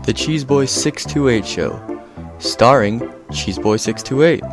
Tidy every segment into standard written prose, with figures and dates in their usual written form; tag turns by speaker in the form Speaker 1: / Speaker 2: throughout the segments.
Speaker 1: The Cheeseboy 628 Show, starring Cheeseboy 628.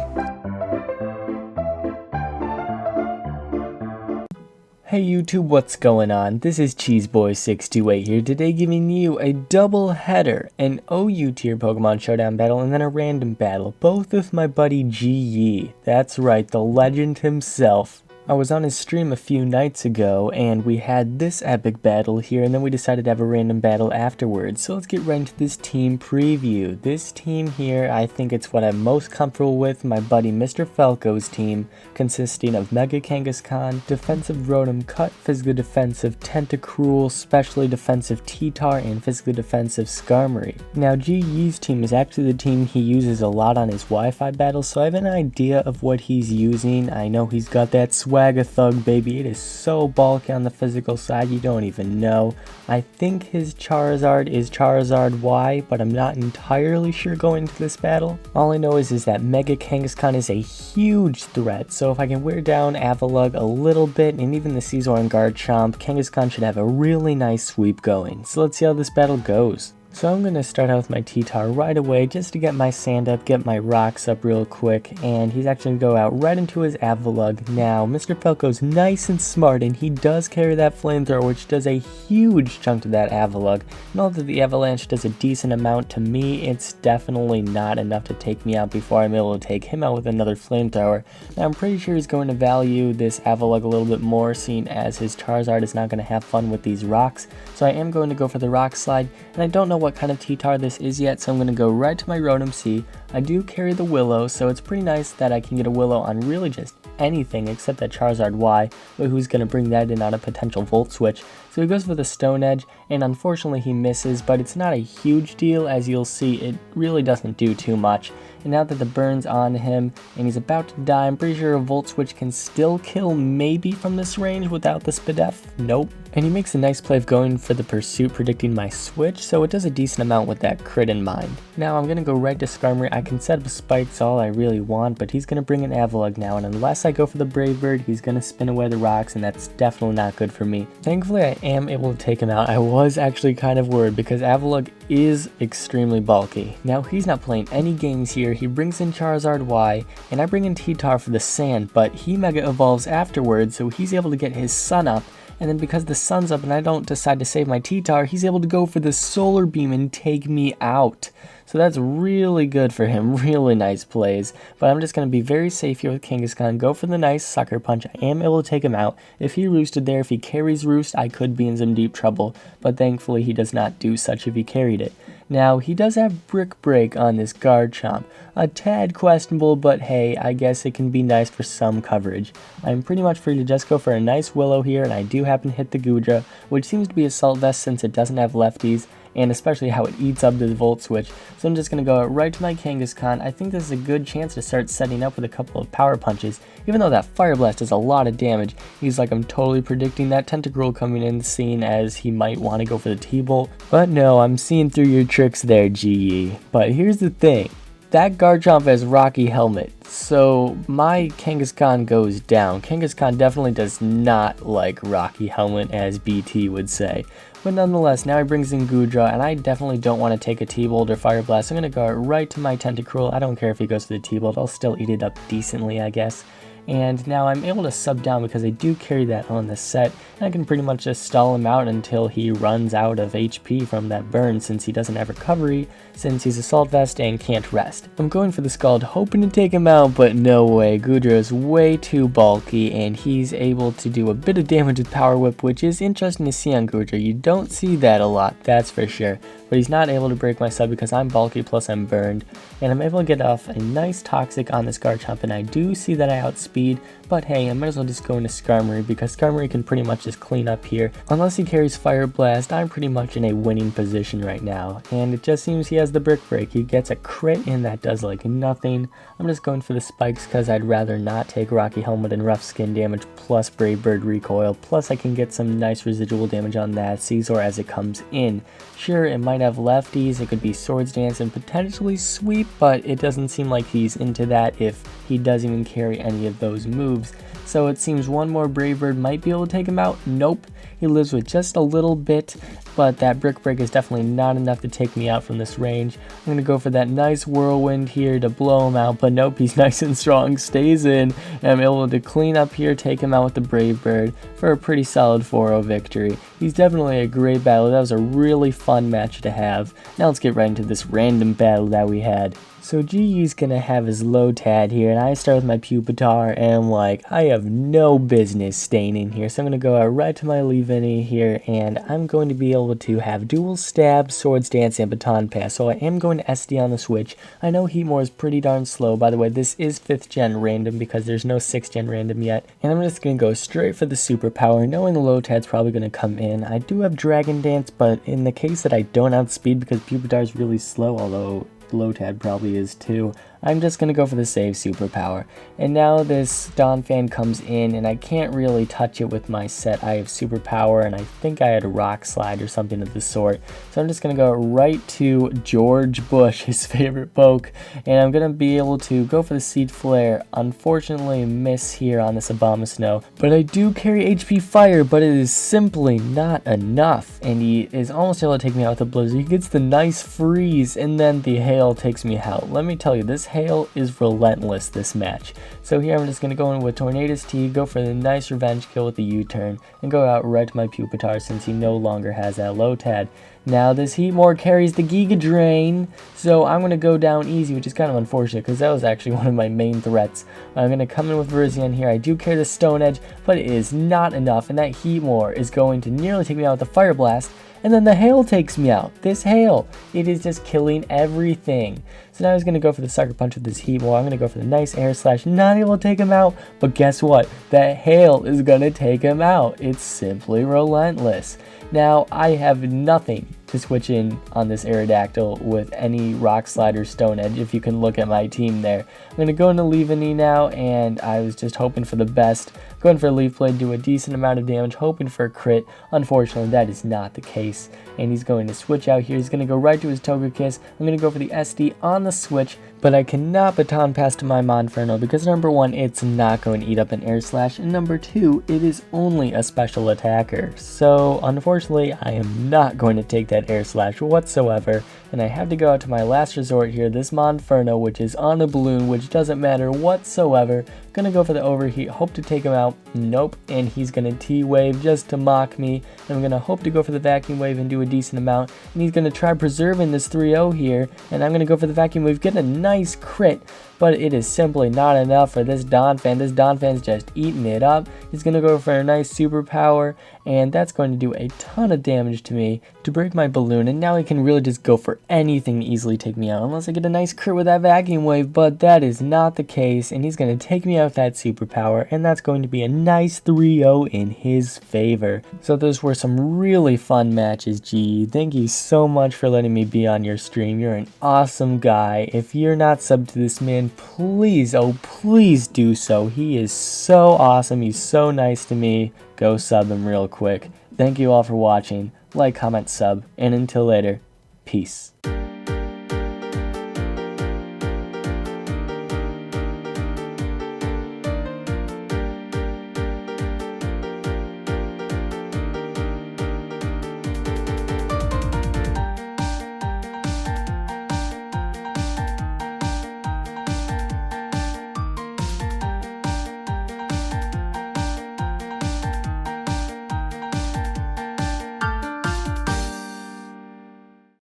Speaker 2: Hey YouTube, what's going on? This is Cheeseboy628 here, today giving you a double header, an OU tier Pokemon Showdown battle and then a random battle, both with my buddy GE. That's right, the legend himself. I was on his stream a few nights ago and we had this epic battle here and then we decided to have a random battle afterwards. So let's get right into this team preview. This team here, I think it's what I'm most comfortable with, my buddy Mr. Falco's team, consisting of Mega Kangaskhan, Defensive Rotom Cut, Physically Defensive Tentacruel, Specially Defensive T-Tar, and Physically Defensive Skarmory. Now GE's team is actually the team he uses a lot on his Wi-Fi battles, so I have an idea of what he's using. I know he's got that Swag-a-Thug, baby. It is so bulky on the physical side, you don't even know. I think his Charizard is Charizard Y, but I'm not entirely sure going into this battle. All I know is that Mega Kangaskhan is a huge threat, so if I can wear down Avalugg a little bit, and even the Scizor and Garchomp, Kangaskhan should have a really nice sweep going. So let's see how this battle goes. So I'm going to start out with my T-Tar right away just to get my sand up, get my rocks up real quick, and he's actually going to go out right into his Avalugg. Now, Mr. Falco's nice and smart, and he does carry that flamethrower, which does a huge chunk to that Avalugg. And although the Avalanche does a decent amount, to me, it's definitely not enough to take me out before I'm able to take him out with another flamethrower. Now, I'm pretty sure he's going to value this Avalugg a little bit more, seeing as his Charizard is not going to have fun with these rocks. So I am going to go for the Rock Slide, and I don't know what kind of T-Tar this is yet, so I'm going to go right to my Rotom C. I do carry the Willow, so it's pretty nice that I can get a Willow on really just anything except that Charizard Y, but who's going to bring that in on a potential Volt Switch. So he goes for the Stone Edge, and unfortunately he misses, but it's not a huge deal. As you'll see, it really doesn't do too much. And now that the burn's on him and he's about to die, I'm pretty sure a Volt Switch can still kill maybe from this range without the Spadef. Nope. And he makes a nice play of going for the Pursuit, predicting my switch, so it does a decent amount with that crit in mind. Now I'm going to go right to Skarmory. I can set up spikes all I really want, but he's going to bring in Avalugg now, and unless I go for the Brave Bird, he's going to spin away the rocks, and that's definitely not good for me. Thankfully, I am able to take him out. I was actually kind of worried because Avalugg is extremely bulky. Now he's not playing any games here. He brings in Charizard Y, and I bring in T-Tar for the sand, but he Mega Evolves afterwards, so he's able to get his Sun up. And then because the sun's up and I don't decide to save my T-Tar, he's able to go for the Solar Beam and take me out. So that's really good for him, really nice plays. But I'm just going to be very safe here with Kangaskhan, go for the nice Sucker Punch. I am able to take him out. If he roosted there, if he carries Roost, I could be in some deep trouble. But thankfully he does not do such if he carried it. Now, he does have Brick Break on this Garchomp. A tad questionable, but hey, I guess it can be nice for some coverage. I'm pretty much free to just go for a nice Willow here, and I do happen to hit the Goodra, which seems to be Assault Vest since it doesn't have lefties, and especially how it eats up the Volt Switch. So I'm just going to go right to my Kangaskhan. I think this is a good chance to start setting up with a couple of Power Punches. Even though that Fire Blast does a lot of damage, he's like, I'm totally predicting that Tentacruel coming in, seeing as he might want to go for the T-Bolt. But no, I'm seeing through your tricks there, GE. But here's the thing. That Garchomp has Rocky Helmet, so my Kangaskhan goes down. Kangaskhan definitely does not like Rocky Helmet, as BT would say. But nonetheless, now he brings in Goodra, and I definitely don't want to take a T-Bolt or Fire Blast. I'm going to go right to my Tentacruel. I don't care if he goes to the T-Bolt, I'll still eat it up decently, I guess. And now I'm able to sub down because I do carry that on the set, and I can pretty much just stall him out until he runs out of HP from that burn, since he doesn't have recovery, since he's Assault Vest and can't rest. I'm going for the Scald, hoping to take him out, but no way. Goodra is way too bulky, and he's able to do a bit of damage with Power Whip, which is interesting to see on Goodra. You don't see that a lot, that's for sure. But he's not able to break my sub because I'm bulky plus I'm burned, and I'm able to get off a nice Toxic on this Garchomp, and I do see that I outspeed, but hey, I might as well just go into Skarmory because Skarmory can pretty much just clean up here. Unless he carries Fire Blast, I'm pretty much in a winning position right now, and it just seems he has the Brick Break. He gets a crit and that does like nothing. I'm just going for the spikes because I'd rather not take Rocky Helmet and Rough Skin damage plus Brave Bird recoil, plus I can get some nice residual damage on that Scizor as it comes in. Sure, it might have lefties, it could be Swords Dance and potentially Sweep, but it doesn't seem like he's into that if he doesn't even carry any of those moves. so it seems one more Brave Bird might be able to take him out. Nope, he lives with just a little bit, but that Brick Break is definitely not enough to take me out from this range. I'm going to go for that nice Whirlwind here to blow him out, but nope, he's nice and strong, stays in, and I'm able to clean up here, take him out with the Brave Bird for a pretty solid 4-0 victory. He's definitely a great battle. That was a really fun match to have. Now let's get right into this random battle that we had. So GU's gonna have his Lotad here, and I start with my Pupitar, and I'm like, I have no business staying in here, so I'm gonna go out right to my Leavinny here, and I'm going to be able to have Dual Stab, Swords Dance, and Baton Pass, so I am going to SD on the Switch. I know Heatmore is pretty darn slow. By the way, this is 5th gen random because there's no 6th gen random yet, and I'm just gonna go straight for the Superpower, knowing the Lotad's probably gonna come in. I do have Dragon Dance, but in the case that I don't outspeed because Pupitar is really slow, although Lotad probably is too, I'm just going to go for the save Superpower. And now this Donphan comes in, and I can't really touch it with my set. I have Superpower, and I think I had a Rock Slide or something of the sort. So I'm just going to go right to George Bush, his favorite poke, and I'm going to be able to go for the Seed Flare. Unfortunately, miss here on this Abomasnow, but I do carry HP Fire, but it is simply not enough, and he is almost able to take me out with a Blizzard. He gets the nice freeze, and then the Hail takes me out. Let me tell you, this Hail is relentless this match. So here I'm just going to go in with Tornadus T, go for the nice revenge kill with the U-turn, and go out right to my Pupitar since he no longer has that Lotad. Now this Heatmore carries the Giga Drain, so I'm going to go down easy, which is kind of unfortunate because that was actually one of my main threats. I'm going to come in with Virizion here. I do carry the Stone Edge, but it is not enough, and that Heatmore is going to nearly take me out with the Fire Blast. And then the Hail takes me out. This Hail, it is just killing everything. So now he's going to go for the Sucker Punch with this Heatmore. I'm going to go for the nice Air Slash. Not able to take him out. But guess what? That Hail is going to take him out. It's simply relentless. Now I have nothing to switch in on this Aerodactyl with any Rock Slide or Stone Edge, if you can look at my team there. I'm going to go into Leavinny now, and I was just hoping for the best. Going for a Leaf Blade, do a decent amount of damage, hoping for a crit. Unfortunately, that is not the case, and he's going to switch out here. He's going to go right to his Togekiss. I'm going to go for the SD on the switch, but I cannot Baton Pass to my Monferno because number one, it's not going to eat up an Air Slash, and number two, it is only a special attacker. So unfortunately, I am not going to take that Air Slash whatsoever, and I have to go out to my last resort here, this Monferno, which is on a balloon, which doesn't matter whatsoever. Gonna go for the Overheat, hope to take him out. Nope, and he's gonna T-Wave just to mock me. And I'm gonna hope to go for the Vacuum Wave and do a decent amount, and he's gonna try preserving this 3-0 here, and I'm gonna go for the Vacuum Wave, get a nice crit, but it is simply not enough for this Donphan. This Donphan's just eating it up. He's gonna go for a nice Superpower, and that's going to do a ton of damage to me to break my balloon, and now he can really just go for anything to easily take me out, unless I get a nice crit with that Vacuum Wave, but that is not the case, and he's going to take me out with that Superpower, and that's going to be a nice 3-0 in his favor. So those were some really fun matches, G. Thank you so much for letting me be on your stream. You're an awesome guy. If you're not subbed to this man, please, oh please do so. He is so awesome. He's so nice to me. Go sub him real quick. Thank you all for watching. Like, comment, sub, and until later, peace.